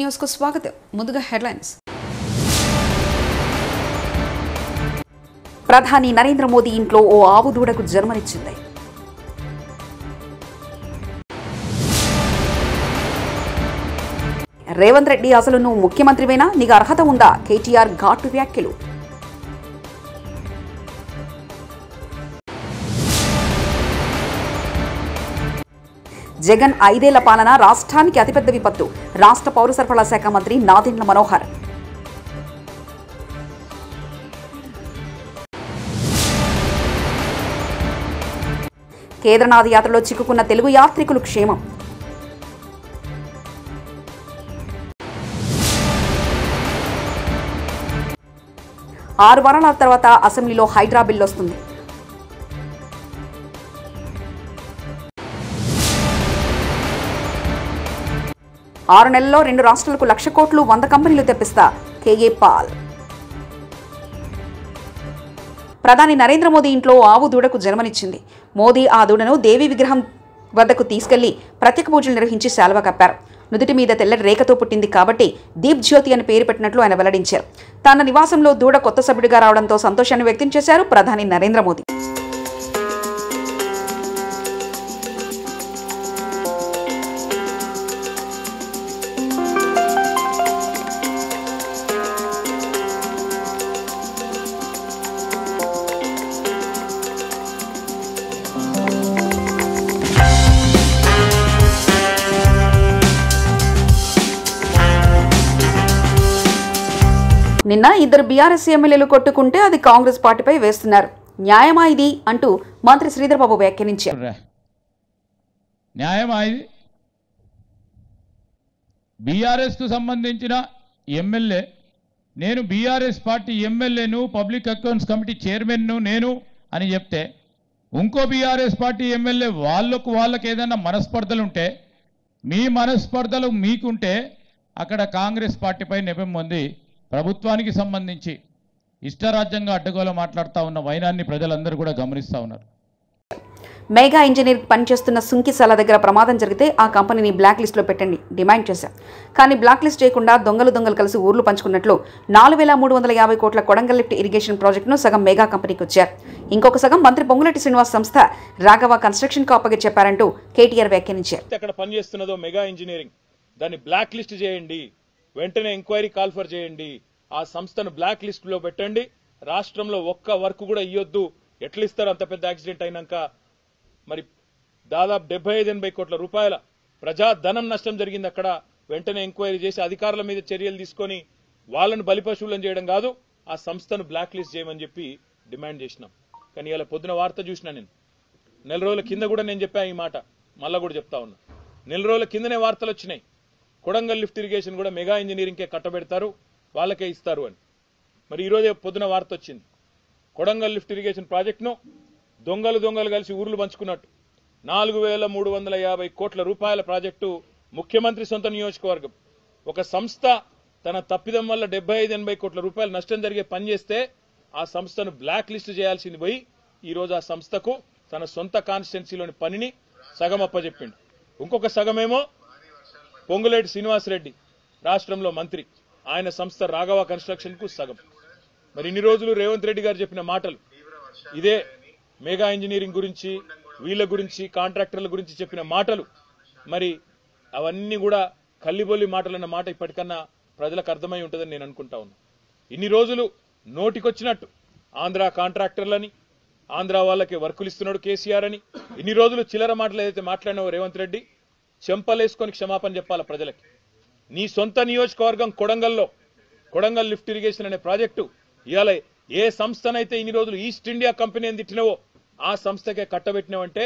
News కు స్వాగతం. ముందుగా హెడ్లైన్స్. ప్రధాని నరేంద్ర మోదీ ఇంట్లో ఓ ఆవు దూడకు జన్మనిచ్చింది. రేవంత్ రెడ్డి అసలు నువ్వు ముఖ్యమంత్రివేనా, నీకు అర్హత ఉందా? కేటీఆర్ ఘాటు వ్యాఖ్యలు. జగన్ 5 ఏళ్ల పాలన రాష్ట్రానికి అతిపెద్ద విపత్తు. రాష్ట్ర పౌర సరఫరాల శాఖ మంత్రి నాదెండ్ల మనోహర్. కేదార్నాథ్ యాత్రలో చిక్కుకున్న తెలుగు యాత్రికులు క్షేమం. ఆరు వారాల తర్వాత అసెంబ్లీలో హైడ్రా బిల్ వస్తుంది. ఆరు నెలల్లో 2 రాష్ట్రాలకు 1,00,000 కోట్లు 100 కంపెనీలు తెప్పిస్తా కేఏ పాల్. ప్రధాని నరేంద్ర మోదీ ఇంట్లో ఆవు దూడకు జన్మనిచ్చింది. మోదీ ఆ దూడను దేవి విగ్రహం వద్దకు తీసుకెళ్లి ప్రత్యేక పూజలు నిర్వహించి శాలువా కప్పారు. నుదుటి మీద తెల్లటి రేఖతో పుట్టింది కాబట్టి దీప్ జ్యోతి అని పేరు పెట్టినట్లు ఆయన వెల్లడించారు. తన నివాసంలో దూడ కొత్త సభ్యుడిగా రావడంతో సంతోషాన్ని వ్యక్తం చేశారు ప్రధాని నరేంద్ర మోదీ. నిన్న 2 బీఆర్ఎస్ ఎమ్మెల్యేలు కొట్టుకుంటే అది కాంగ్రెస్ పార్టీపై వేస్తున్నారు. న్యాయమా ఇది అంటూ మంత్రి శ్రీధర్ బాబు వ్యాఖ్యానించారు. న్యాయమా ఇది? బీఆర్ఎస్ కు సంబంధించిన ఎమ్మెల్యే, నేను బీఆర్ఎస్ పార్టీ ఎమ్మెల్యేను, పబ్లిక్ అకౌంట్స్ కమిటీ చైర్మన్ను నేను అని చెప్తే, ఇంకో బీఆర్ఎస్ పార్టీ ఎమ్మెల్యే వాళ్ళకి ఏదైనా మనస్పర్ధలుంటే, మీ మనస్పర్ధలు మీకుంటే అక్కడ కాంగ్రెస్ పార్టీపై నెపం పొంది ప్రభుత్వానికి సంబంధించి ఇష్టరాజ్యంగా అడ్డగోలు మాట్లాడుతూ ఉన్న వైనాన్ని ప్రజలందరూ కూడా గమనిస్తూ ఉన్నారు. మెగా ఇంజనీర్ పనిచేస్తున్న సుంకిసాల దగ్గర ప్రమాదం జరిగితే ఆ కంపెనీని బ్లాక్ లిస్టులో పెట్టండి డిమాండ్ చేశారు. కానీ బ్లాక్ లిస్ట్ చేయకుండా దొంగలు కలిసి ఊర్లు పంచుకున్నట్లు 4,350 కోట్ల కొడంగల్ లిఫ్ట్ ఇరిగేషన్ ప్రాజెక్టును సగం మెగా కంపెనీకి వచ్చారు. ఇంకొక సగం మంత్రి పొంగులేటి శ్రీనివాస్ సంస్థ రాఘవ కన్స్ట్రక్షన్ కు అప్పగించారంటూ కేటీఆర్ వ్యాఖ్యానించారు. అక్కడ పనిచేస్తున్నదో మెగా ఇంజనీరింగ్, దాన్ని బ్లాక్ లిస్ట్ చేయండి, వెంటనే ఎంక్వైరీ కాల్ఫర్ చేయండి, ఆ సంస్థను బ్లాక్ లిస్ట్ లో పెట్టండి. రాష్ట్రంలో ఒక్క వర్క్ కూడా ఇయ్యొద్దు. ఎట్లా ఇస్తారు? అంత పెద్ద యాక్సిడెంట్ అయినాక మరి దాదాపు 75-80 కోట్ల రూపాయల ప్రజాధనం నష్టం జరిగింది. అక్కడ వెంటనే ఎంక్వైరీ చేసి అధికారుల మీద చర్యలు తీసుకొని వాళ్ళను బలిపశువులను చేయడం కాదు, ఆ సంస్థను బ్లాక్ లిస్ట్ చేయమని చెప్పి డిమాండ్ చేసినాం. కానీ ఇలా పొద్దున వార్త చూసినా నేను, 4 రోజుల కింద కూడా నేను చెప్పా ఈ మాట, మళ్ళా కూడా చెప్తా ఉన్నా. 4 రోజుల కిందనే వార్తలు వచ్చినాయి, కొడంగల్ లిఫ్ట్ ఇరిగేషన్ కూడా మెగా ఇంజనీరింగ్కే కట్టబెడతారు, వాళ్ళకే ఇస్తారు అని. మరి ఈరోజే పొద్దున వార్త వచ్చింది, కొడంగల్ లిఫ్ట్ ఇరిగేషన్ ప్రాజెక్టును దొంగలు కలిసి ఊర్లు పంచుకున్నట్టు 4,350 కోట్ల రూపాయల ప్రాజెక్టు ముఖ్యమంత్రి సొంత నియోజకవర్గం. ఒక సంస్థ తన తప్పిదం వల్ల 75-80 కోట్ల రూపాయల నష్టం జరిగే పని చేస్తే ఆ సంస్థను బ్లాక్ లిస్ట్ చేయాల్సింది పోయి ఈరోజు ఆ సంస్థకు తన సొంత కాన్స్టిట్యున్సీలోని పనిని సగం అప్పచెప్పిండు. ఇంకొక సగమేమో పొంగులేటి శ్రీనివాసరెడ్డి రాష్ట్రంలో మంత్రి, ఆయన సంస్థ రాఘవ కన్స్ట్రక్షన్ కు సగం. మరి ఇన్ని రోజులు రేవంత్ రెడ్డి గారు చెప్పిన మాటలు ఇదే, మెగా ఇంజనీరింగ్ గురించి, వీళ్ళ గురించి, కాంట్రాక్టర్ల గురించి చెప్పిన మాటలు, మరి అవన్నీ కూడా కల్లిబొల్లి మాటలన్న మాట ఇప్పటికన్నా ప్రజలకు అర్థమై ఉంటుందని నేను అనుకుంటా ఉన్నా. ఇన్ని రోజులు నోటికొచ్చినట్టు ఆంధ్ర కాంట్రాక్టర్లని, ఆంధ్ర వాళ్ళకి వర్కులు ఇస్తున్నాడు కేసీఆర్ అని, ఇన్ని రోజులు చిల్లర మాటలు ఏదైతే మాట్లాడినావో రేవంత్ రెడ్డి, చెంపలేసుకొని క్షమాపణ చెప్పాల ప్రజలకి. నీ సొంత నియోజకవర్గం కొడంగల్ లిఫ్ట్ ఇరిగేషన్ అనే ప్రాజెక్టు ఇవాళ ఏ సంస్థనైతే ఇన్ని రోజులు ఈస్ట్ ఇండియా కంపెనీ అని తిట్టినవో ఆ సంస్థకే కట్టబెట్టినవంటే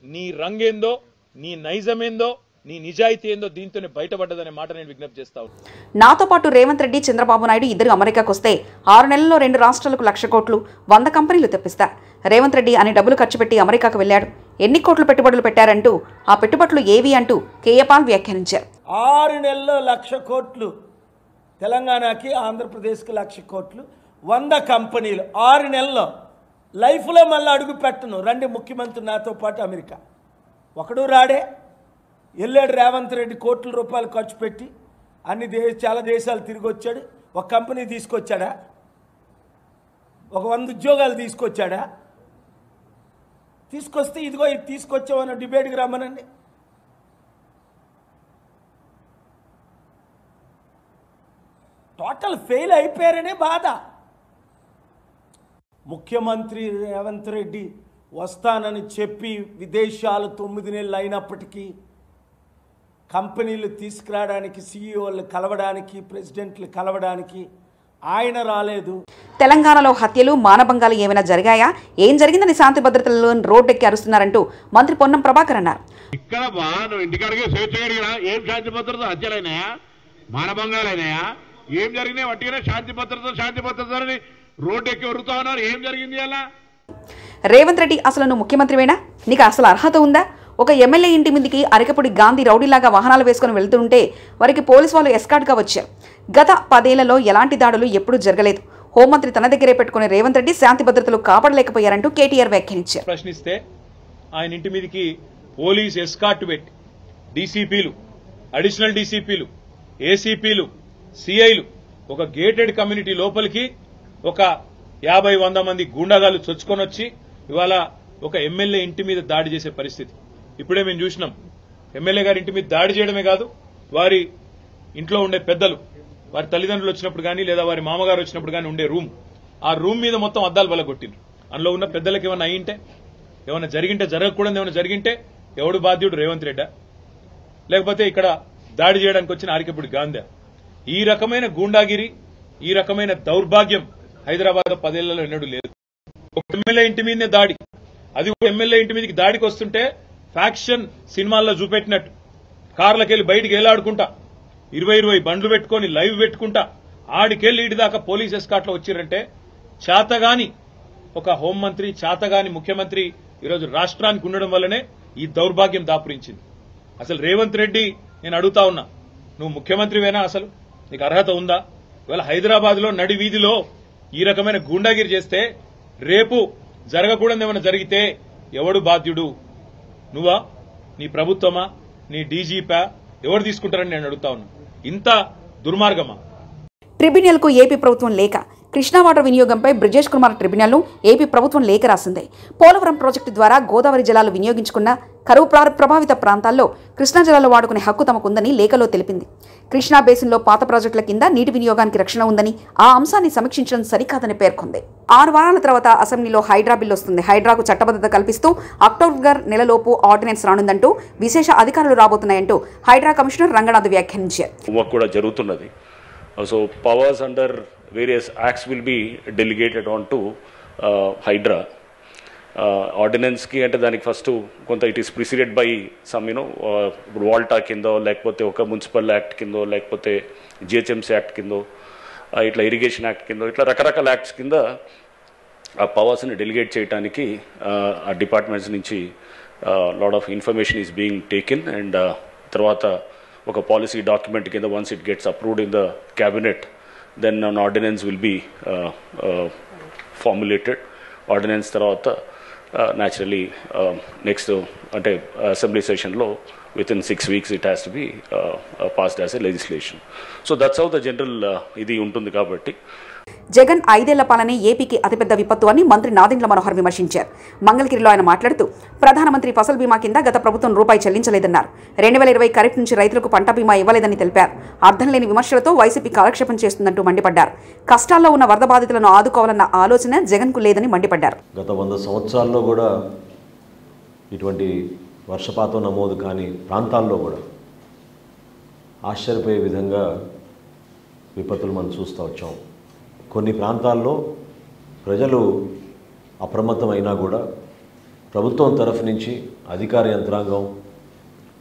నీ రంగేందో, నీ నైజమేందో, నీ నిజాయితీ ఏందో దీంతోనే బయటపడ్డదనే మాట నేను విజ్ఞప్తి చేస్తాను. నాతో పాటు రేవంత్ రెడ్డి, చంద్రబాబు నాయుడు ఇద్దరు అమెరికాకు వస్తే 6 నెలల్లో 2 రాష్ట్రాలకు 1,00,000 కోట్లు 100 కంపెనీలు తెప్పిస్తారు. రేవంత్ రెడ్డి అన్ని డబ్బులు ఖర్చు పెట్టి అమెరికాకు వెళ్లాడు. ఎన్ని కోట్లు పెట్టుబడులు పెట్టారంటూ, ఆ పెట్టుబడులు ఏవి అంటూ కేఏ పాల్ వ్యాఖ్యానించారు. 6 నెలల్లో 1,00,000 కోట్లు తెలంగాణకి, ఆంధ్రప్రదేశ్కి 1,00,000 కోట్లు 100 కంపెనీలు 6 నెలల్లో. లైఫ్లో మళ్ళీ అడుగు పెట్టను, రండి ముఖ్యమంత్రి నాతో పాటు అమెరికా. ఒకడు రాడే, వెళ్ళాడు రేవంత్ రెడ్డి కోట్ల రూపాయలు ఖర్చు పెట్టి చాలా దేశాలు తిరిగి వచ్చాడు. ఒక కంపెనీ తీసుకొచ్చాడా? ఒక 100 ఉద్యోగాలు తీసుకొచ్చాడా? తీసుకొస్తే ఇదిగో ఇది తీసుకొచ్చామన్న డిబేట్కి రమ్మనండి. టోటల్ ఫెయిల్ అయిపోయారనే బాధ. ముఖ్యమంత్రి రేవంత్ రెడ్డి వస్తానని చెప్పి విదేశాలు 9 నెలలు అయినప్పటికీ కంపెనీలు తీసుకురావడానికి, సీఈఓలు కలవడానికి, ప్రెసిడెంట్లు కలవడానికి ఆయన రాలేదు. తెలంగాణలో హత్యలు, మానభంగాలు ఏమైనా జరిగాయా? ఏం జరిగిందని శాంతి భద్రతలలో రోడ్డెక్కి అరుస్తున్నారంటూ మంత్రి పొన్నం ప్రభాకర్ అన్నారు. ఇక్కడ నువ్వు ఇంటికాడికి స్వేచ్ఛగా ఏం శాంతి భద్రత హత్యలైనాయా, మానభంగాలైనాయా, ఏం జరిగినాయి? వట్టిగానే శాంతి భద్రతని రోడ్డెక్కి వరుతా ఉన్నారు. ఏం జరిగింది అలా? రేవంత్ రెడ్డి అసలు నువ్వు ముఖ్యమంత్రివేనా? నీకు అసలు అర్హత ఉందా? ఒక ఎమ్మెల్యే ఇంటి మీదకి అరకపూడి గాంధీ రౌడీలాగా వాహనాలు వేసుకుని వెళ్తుంటే వారికి పోలీసు వాళ్ళు ఎస్కార్ట్గా వచ్చారు. గత 10 ఏళ్లలో ఎలాంటి దాడులు ఎప్పుడూ జరగలేదు. హోంమంత్రి తన దగ్గరే పెట్టుకునే రేవంత్ రెడ్డి శాంతి భద్రతలు కాపాడలేకపోయారంటూ కేటీఆర్ వ్యాఖ్యానించారు. ప్రశ్నిస్తే ఆయన ఇంటి మీదకి పోలీస్ ఎస్కార్ట్ పెట్టి డీసీపీలు, అడిషనల్ డీసీపీలు, ఏసీపీలు, సిఐలు ఒక గేటెడ్ కమ్యూనిటీ లోపలికి ఒక 50-100 మంది గూండాగాలు చొచ్చుకొని వచ్చి ఇవాళ ఒక ఎమ్మెల్యే ఇంటి మీద దాడి చేసే పరిస్థితి ఇప్పుడే మేము చూసినాం. ఎమ్మెల్యే గారి ఇంటి మీద దాడి చేయడమే కాదు, వారి ఇంట్లో ఉండే పెద్దలు, వారి తల్లిదండ్రులు వచ్చినప్పుడు కానీ లేదా వారి మామగారు వచ్చినప్పుడు కానీ ఉండే ఆ రూమ్ మీద మొత్తం అద్దాలు బలగొట్టిండ్రు. అందులో ఉన్న పెద్దలకు ఏమైనా అయ్యింటే, ఏమైనా జరిగింటే, జరగకూడదు ఏమైనా జరిగింటే ఎవడు బాధ్యుడు? రేవంత్ రెడ్డా? లేకపోతే ఇక్కడ దాడి చేయడానికి వచ్చిన ఆరికపూడి గాంధీ? ఈ రకమైన గూండాగిరి, ఈ రకమైన దౌర్భాగ్యం హైదరాబాద్ 10 ఏళ్లలో ఎన్నడూ లేదు. ఒక ఎమ్మెల్యే ఇంటి మీదనే దాడి, అది ఎమ్మెల్యే ఇంటి మీదకి దాడికి వస్తుంటే ఫ్యాక్షన్ సినిమాల్లో చూపెట్టినట్టు కార్లకెళ్లి బయటికి ఏలాడుకుంటా 20 బండ్లు పెట్టుకుని లైవ్ పెట్టుకుంటా ఆడికెళ్లి ఇటు దాకా పోలీస్ ఎస్కాట్లో వచ్చిరంటే చేతగాని ఒక హోంమంత్రి, చేతగాని ముఖ్యమంత్రి ఈరోజు రాష్ట్రానికి ఉండడం వల్లనే ఈ దౌర్భాగ్యం దాపురించింది. అసలు రేవంత్ రెడ్డి నేను అడుగుతా ఉన్నా, నువ్వు ముఖ్యమంత్రివేనా? అసలు నీకు అర్హత ఉందా? ఇవాళ హైదరాబాద్ లో నడి వీధిలో ఈ రకమైన గూండాగిరి చేస్తే రేపు జరగకూడదు ఏమైనా జరిగితే ఎవడు బాధ్యుడు? నువ్వా? నీ ప్రభుత్వమా? నీ డీజీపా? ఎవరు తీసుకుంటారని నేను అడుగుతా ఉన్నా. ఇంత దుర్మార్గమా? ట్రిబ్యునల్కు ఏపీ ప్రభుత్వం లేఖ. కృష్ణా వాటర్ వినియోగంపై బ్రిజేష్ కుమార్ ట్రిబ్యునల్ను ఏపీ ప్రభుత్వం లేఖ రాసింది. పోలవరం ప్రాజెక్టు ద్వారా గోదావరి జలాలు వినియోగించుకున్న కరువు ప్రభావిత ప్రాంతాల్లో కృష్ణా జలాలు వాడుకునే హక్కు తమకుందని లేఖలో తెలిపింది. కృష్ణా బేసిన్లో పాత ప్రాజెక్టుల కింద నీటి వినియోగానికి రక్షణ ఉందని, ఆ అంశాన్ని సమీక్షించడం సరికాదని పేర్కొంది. 6 వారాల తర్వాత అసెంబ్లీలో హైడ్రా బిల్ వస్తుంది. హైడ్రాకు చట్టబద్ధత కల్పిస్తూ అక్టోబర్ నెలలోపు ఆర్డినెన్స్ రానుందంటూ, విశేష అధికారులు రాబోతున్నాయంటూ హైడ్రా కమిషనర్ రంగనాథ్ వ్యాఖ్యానించారు. So powers under various acts will be delegated on to Hydra. Ordinance ki ante daniki first konta it is preceded by some Volta kindo lekapothe oka municipal act kindo lekapothe GHMC act kindo itla irrigation act kindo itla rakarakala acts kinda aa powers ni delegate cheyadaniki aa departments nunchi lot of information is being taken and tarvata ఒక policy document కింద once it gets approved in the cabinet, then an ordinance will be formulated. Ordinance తర్వాత naturally next అంటే assembly సెషన్లో within 6 weeks it has to be passed as a legislation. So that's how the general ఇది ఉంటుంది. కాబట్టి జగన్ 5 ఏళ్ల పాలనే ఏపీకి అతిపెద్ద విపత్తు అని మంత్రి నాదెండ్ల మనోహర్ విమర్శించారు. మంగళగిరిలో ఆయన మాట్లాడుతూ, ప్రధానమంత్రి ఫసల్ బీమా కింద గత ప్రభుత్వం రూపాయి చెల్లించలేదన్నారు. 2020 ఖరీఫ్ నుంచి రైతులకు పంట బీమా ఇవ్వలేదని తెలిపారు. అర్థం లేని విమర్శలతో వైసీపీ కాలక్షేపం చేస్తుందంటూ మండిపడ్డారు. కష్టాల్లో ఉన్న వరద బాధితులను ఆదుకోవాలన్న ఆలోచన జగన్కు లేదని మండిపడ్డారు. గత 100 సంవత్సరాల్లో కూడా ఇటువంటి వర్షపాతం నమోదు కాని ప్రాంతాల్లో కూడా ఆశ్చర్యపోయే విధంగా విపత్తులు మనం చూస్తూ వచ్చాం. కొన్ని ప్రాంతాల్లో ప్రజలు అప్రమత్తమైనా కూడా ప్రభుత్వం తరఫు నుంచి అధికార యంత్రాంగం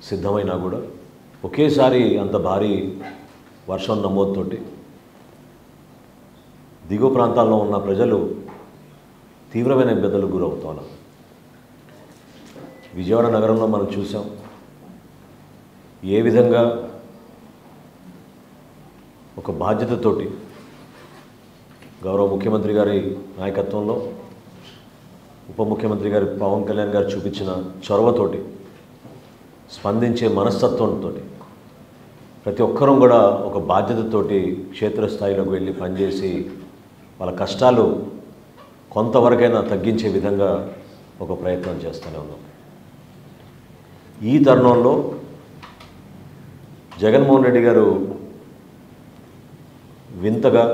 సిద్ధమైనా కూడా ఒకేసారి అంత భారీ వర్షం నమోదుతోటి దిగువ ప్రాంతాల్లో ఉన్న ప్రజలు తీవ్రమైన ఇబ్బందులకు గురవుతున్నారు. విజయవాడ నగరంలో మనం చూసాం ఏ విధంగా ఒక బాధ్యతతోటి గౌరవ ముఖ్యమంత్రి గారి నాయకత్వంలో ఉప ముఖ్యమంత్రి గారి పవన్ కళ్యాణ్ గారు చూపించిన చొరవతోటి, స్పందించే మనస్తత్వంతో ప్రతి ఒక్కరూ కూడా ఒక బాధ్యతతోటి క్షేత్రస్థాయిలోకి వెళ్ళి పనిచేసి వాళ్ళ కష్టాలు కొంతవరకైనా తగ్గించే విధంగా ఒక ప్రయత్నం చేస్తూనే ఉన్నాం. ఈ తరుణంలో జగన్మోహన్ రెడ్డి గారు వింతగా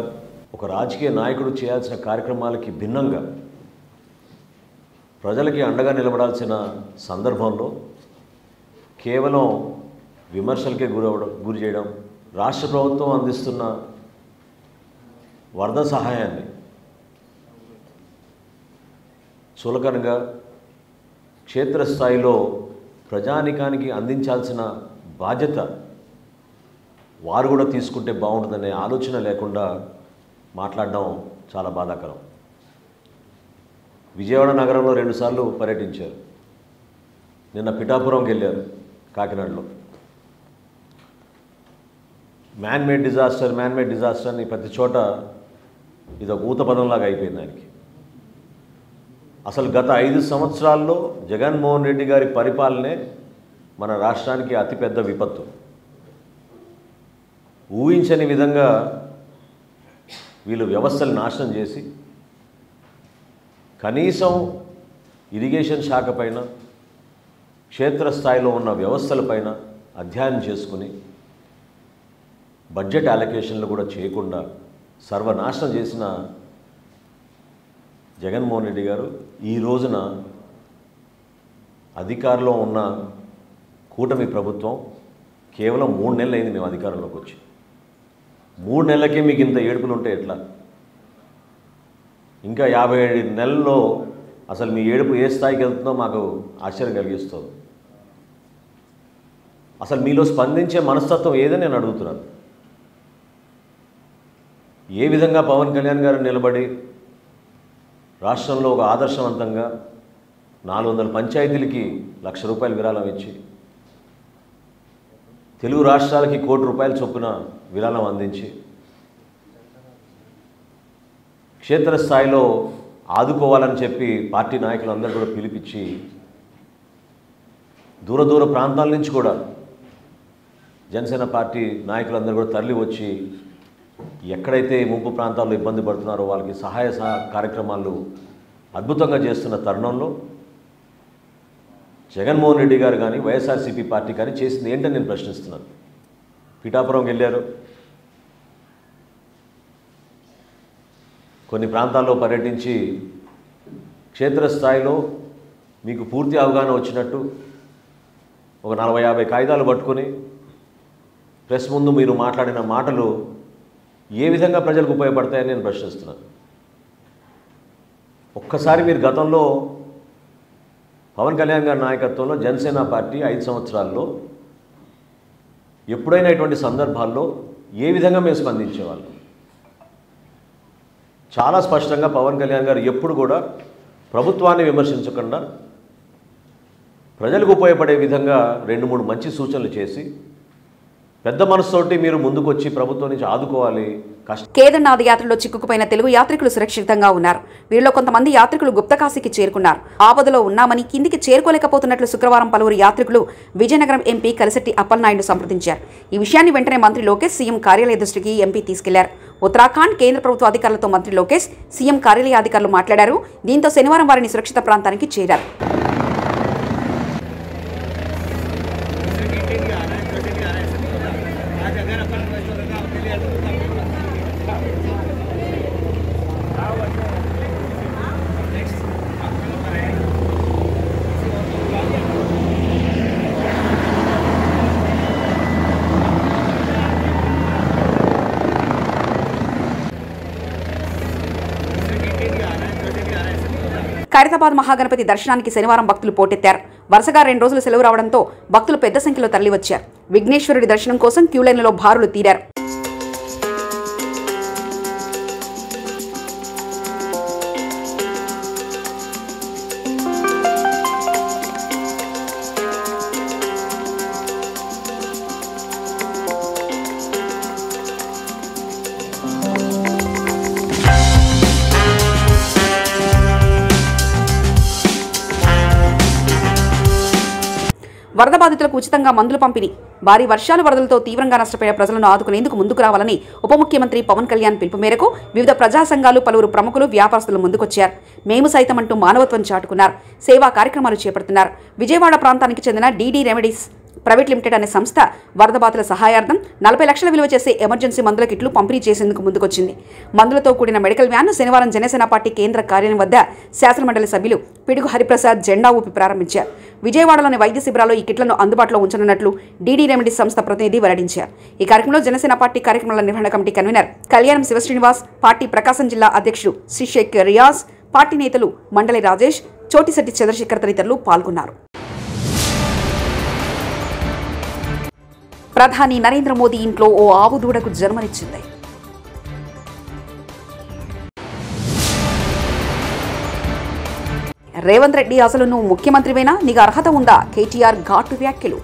ఒక రాజకీయ నాయకుడు చేయాల్సిన కార్యక్రమాలకి భిన్నంగా ప్రజలకి అండగా నిలబడాల్సిన సందర్భంలో కేవలం విమర్శలకే గురి చేయడం, రాష్ట్ర ప్రభుత్వం అందిస్తున్న వరద సహాయాన్ని చులకనగా క్షేత్రస్థాయిలో ప్రజానికానికి అందించాల్సిన బాధ్యత వారు కూడా తీసుకుంటే బాగుంటుందనే ఆలోచన లేకుండా మాట్లాడడం చాలా బాధాకరం. విజయవాడ నగరంలో 2 సార్లు పర్యటించారు. నిన్న పిఠాపురంకి వెళ్ళారు, కాకినాడలో. మ్యాన్ మేడ్ డిజాస్టర్ అని ప్రతి చోట ఇది ఒక ఊత పదంలాగా అయిపోయింది ఆయనకి. అసలు గత 5 సంవత్సరాల్లో జగన్మోహన్ రెడ్డి గారి పరిపాలనే మన రాష్ట్రానికి అతిపెద్ద విపత్తు. ఊహించని విధంగా వీళ్ళు వ్యవస్థలు నాశనం చేసి కనీసం ఇరిగేషన్ శాఖ పైన, క్షేత్రస్థాయిలో ఉన్న వ్యవస్థలపైన అధ్యయనం చేసుకుని బడ్జెట్ అలొకేషన్లు కూడా చేయకుండా సర్వనాశనం చేసిన జగన్మోహన్ రెడ్డి గారు ఈ రోజున అధికారంలో ఉన్న కూటమి ప్రభుత్వం కేవలం 3 నెలలు అయింది మేము అధికారంలోకి వచ్చి. 3 నెలలకే మీకు ఇంత ఏడుపులు ఉంటే ఎట్లా? ఇంకా 57 నెలల్లో అసలు మీ ఏడుపు ఏ స్థాయికి వెళ్తుందో మాకు ఆశ్చర్యం కలిగిస్తుంది. అసలు మీలో స్పందించే మనస్తత్వం ఏదని నేను అడుగుతున్నాను. ఏ విధంగా పవన్ కళ్యాణ్ గారు నిలబడి రాష్ట్రంలో ఒక ఆదర్శవంతంగా 400 పంచాయతీలకి ₹1,00,000 విరాళం ఇచ్చి, తెలుగు రాష్ట్రాలకి ₹1,00,00,000 చొప్పున విరాళం అందించి, క్షేత్రస్థాయిలో ఆదుకోవాలని చెప్పి పార్టీ నాయకులందరూ కూడా పిలిపించి, దూర ప్రాంతాల నుంచి కూడా జనసేన పార్టీ నాయకులందరూ కూడా తరలి వచ్చి ఎక్కడైతే ముంపు ప్రాంతాల్లో ఇబ్బంది పడుతున్నారో వాళ్ళకి సహాయ కార్యక్రమాలు అద్భుతంగా చేస్తున్న తరుణంలో జగన్మోహన్ రెడ్డి గారు కానీ వైఎస్ఆర్సీపీ పార్టీ కానీ చేసింది ఏంటని నేను ప్రశ్నిస్తున్నాను. పిఠాపురంకి వెళ్ళారు, కొన్ని ప్రాంతాల్లో పర్యటించి క్షేత్రస్థాయిలో మీకు పూర్తి అవగాహన వచ్చినట్టు ఒక 40-50 కాగితాలు పట్టుకొని ప్రెస్ ముందు మీరు మాట్లాడిన మాటలు ఏ విధంగా ప్రజలకు ఉపయోగపడతాయని నేను ప్రశ్నిస్తున్నాను. ఒక్కసారి మీరు గతంలో పవన్ కళ్యాణ్ గారి నాయకత్వంలో జనసేన పార్టీ 5 సంవత్సరాల్లో ఎప్పుడైనా ఇటువంటి సందర్భాల్లో ఏ విధంగా మేము స్పందించేవాళ్ళం? చాలా స్పష్టంగా పవన్ కళ్యాణ్ గారు ఎప్పుడు కూడా ప్రభుత్వాన్ని విమర్శించకుండా ప్రజలకు ఉపయోగపడే విధంగా 2-3 మంచి సూచనలు చేసి పెద్ద మనసుతోటి మీరు ముందుకొచ్చి ప్రభుత్వం నుంచి ఆదుకోవాలి. కేదార్నాథ్ యాత్రలో చిక్కుకుపోయిన తెలుగు యాత్రికులు సురక్షితంగా ఉన్నారు. వీరిలో కొంతమంది యాత్రికులు గుప్తకాశీకి చేరుకున్నారు. ఆపదలో ఉన్నామని కిందికి చేరుకోలేకపోతున్నట్లు శుక్రవారం పలువురు యాత్రికులు విజయనగరం ఎంపీ కలిశెట్టి అప్పలనాయుడు సంప్రదించారు. ఈ విషయాన్ని వెంటనే మంత్రి లోకేష్ సీఎం కార్యాలయ దృష్టికి ఎంపీ తీసుకెళ్లారు. ఉత్తరాఖండ్ కేంద్ర ప్రభుత్వ అధికారులతో మంత్రి లోకేష్ సీఎం కార్యాలయ అధికారులు మాట్లాడారు. దీంతో శనివారం వారిని సురక్షిత ప్రాంతానికి చేరారు. ఖైరతాబాద్ మహాగణపతి దర్శనానికి శనివారం భక్తులు పోటెత్తారు. వరుసగా 2 రోజులు సెలవు రావడంతో భక్తులు పెద్ద సంఖ్యలో తరలివచ్చారు. విఘ్నేశ్వరుడి దర్శనం కోసం క్యూలైన్లలో బారులు తీరారు. వరద బాధితులకు ఉచితంగా మందులు పంపిణీ. భారీ వర్షాలు వరదలతో తీవ్రంగా నష్టపోయిన ప్రజలను ఆదుకునేందుకు ముందుకు రావాలని ఉప ముఖ్యమంత్రి పవన్ కళ్యాణ్ పిలుపు మేరకు వివిధ ప్రజా సంఘాలు, పలువురు ప్రముఖులు, వ్యాపారస్తులు ముందుకొచ్చారు. మేము సైతం అంటూ మానవత్వం చాటుకున్నారు. సేవా కార్యక్రమాలు చేపడుతున్నారు. విజయవాడ ప్రాంతానికి చెందిన డీడీ రెమెడీస్ ప్రైవేట్ లిమిటెడ్ అనే సంస్థ వరద బాధితుల సహాయార్థం 40 లక్షల విలువ చేసే ఎమర్జెన్సీ మందుల కిట్లు పంపిణీ చేసేందుకు ముందుకొచ్చింది. మందులతో కూడిన మెడికల్ వ్యాన్ను శనివారం జనసేన పార్టీ కేంద్ర కార్యాలయం వద్ద శాసనమండలి సభ్యులు పిడుగు హరిప్రసాద్ జెండా ఊపి ప్రారంభించారు. విజయవాడలోని వైద్య శిబిరాల్లో ఈ కిట్లను అందుబాటులో ఉంచనున్నట్లు డీడీ రెమెడీస్ సంస్థ ప్రతినిధి వెల్లడించారు. ఈ కార్యక్రమంలో జనసేన పార్టీ కార్యక్రమాల నిర్వహణ కమిటీ కన్వీనర్ కళ్యాణం శివశ్రీనివాస్, పార్టీ ప్రకాశం జిల్లా అధ్యక్షుడు శ్రీ షేక్ రియాజ్, పార్టీ నేతలు మండలి రాజేష్, చోటిశెట్టి చంద్రశేఖర్ తదితరులు పాల్గొన్నారు. ప్రధాని నరేంద్ర మోదీ ఇంట్లో ఓ ఆవు దూడకు జన్మనిచ్చింది. రేవంత్ రెడ్డి అసలు నువ్వు ముఖ్యమంత్రివేనా, నీకు అర్హత ఉందా? కేటీఆర్ ఘాటు వ్యాఖ్యలు.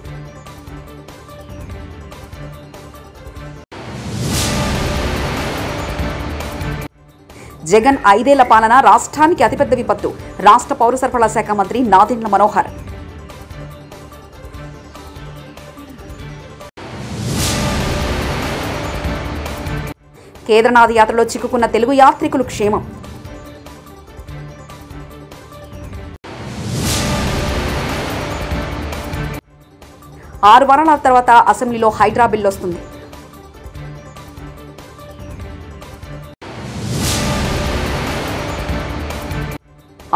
జగన్ 5 ఏళ్ల పాలన రాష్ట్రానికి అతిపెద్ద విపత్తు. రాష్ట్ర పౌర సరఫరాల శాఖ మంత్రి నాదెండ్ల మనోహర్. కేదార్నాథ్ యాత్రలో చిక్కుకున్న తెలుగు యాత్రికులు క్షేమం. ఆరు వారాల తర్వాత అసెంబ్లీలో హైడ్రా బిల్ వస్తుంది.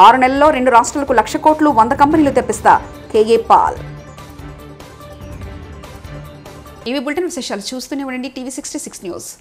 ఆరు నెలల్లో 2 రాష్ట్రాలకు 1,00,000 కోట్లు 100 కంపెనీలు తెప్పిస్తా కేఏ పాల్. ఇవి బులెటిన్ విశేషాలు. చూస్తూనే ఉండండి టీవీ 66 న్యూస్.